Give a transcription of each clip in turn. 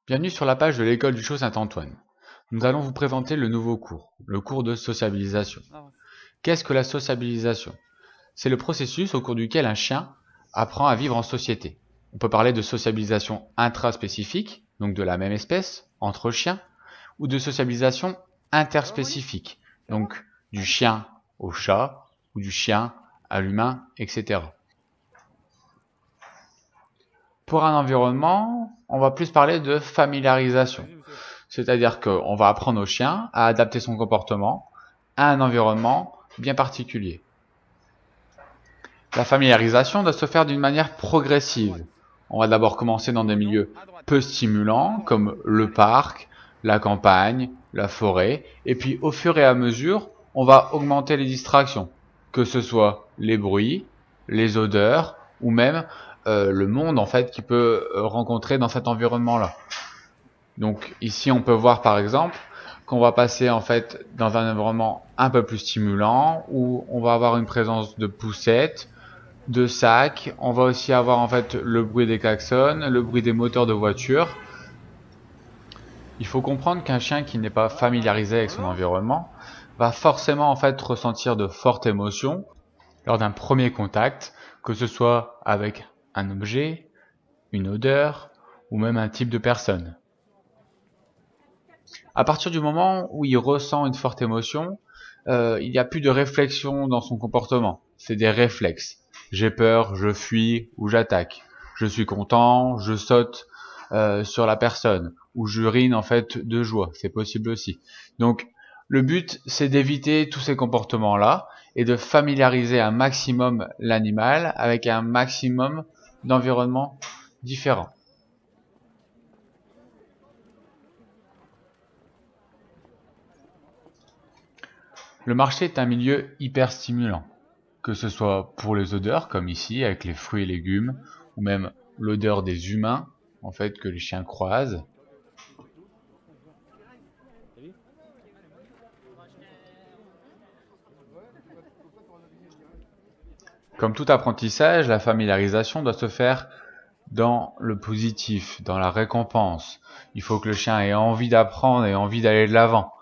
Bienvenue sur la page de l'école du Chot Saint-Antoine. Nous allons vous présenter le nouveau cours, le cours de sociabilisation. Qu'est-ce que la sociabilisation? C'est le processus au cours duquel un chien apprend à vivre en société. On peut parler de sociabilisation intraspécifique, donc de la même espèce, entre chiens, ou de sociabilisation interspécifique, donc du chien au chat, ou du chien à l'humain, etc. Pour un environnement, on va plus parler de familiarisation. C'est-à-dire qu'on va apprendre au chien à adapter son comportement à un environnement bien particulier. La familiarisation doit se faire d'une manière progressive. On va d'abord commencer dans des milieux peu stimulants, comme le parc, la campagne, la forêt, et puis au fur et à mesure, on va augmenter les distractions, que ce soit les bruits, les odeurs, ou même le monde en fait qu'il peut rencontrer dans cet environnement-là. Donc ici on peut voir par exemple qu'on va passer en fait dans un environnement un peu plus stimulant où on va avoir une présence de poussettes, de sacs, on va aussi avoir en fait le bruit des klaxons, le bruit des moteurs de voiture. Il faut comprendre qu'un chien qui n'est pas familiarisé avec son environnement va forcément en fait ressentir de fortes émotions lors d'un premier contact, que ce soit avec un objet, une odeur ou même un type de personne. À partir du moment où il ressent une forte émotion, il n'y a plus de réflexion dans son comportement. C'est des réflexes. J'ai peur, je fuis ou j'attaque. Je suis content, je saute sur la personne ou j'urine en fait de joie. C'est possible aussi. Donc le but, c'est d'éviter tous ces comportements-là et de familiariser un maximum l'animal avec un maximum d'environnements différents. Le marché est un milieu hyper stimulant, que ce soit pour les odeurs, comme ici avec les fruits et légumes, ou même l'odeur des humains, en fait, que les chiens croisent. Comme tout apprentissage, la familiarisation doit se faire dans le positif, dans la récompense. Il faut que le chien ait envie d'apprendre et envie d'aller de l'avant.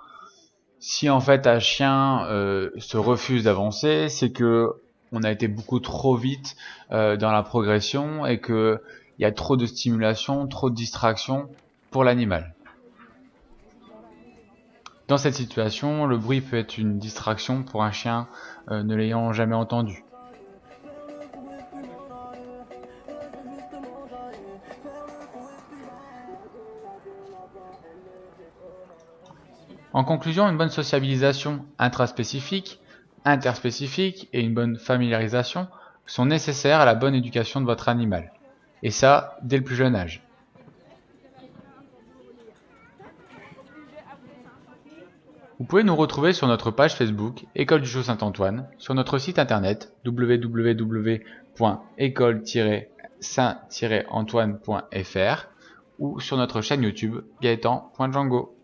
Si en fait un chien se refuse d'avancer, c'est que on a été beaucoup trop vite dans la progression et que il y a trop de stimulation, trop de distraction pour l'animal. Dans cette situation, le bruit peut être une distraction pour un chien ne l'ayant jamais entendu. En conclusion, une bonne sociabilisation intraspécifique, interspécifique et une bonne familiarisation sont nécessaires à la bonne éducation de votre animal. Et ça, dès le plus jeune âge. Vous pouvez nous retrouver sur notre page Facebook École du Chot Saint-Antoine, sur notre site internet www.école-saint-antoine.fr ou sur notre chaîne YouTube Gaëtan.Django.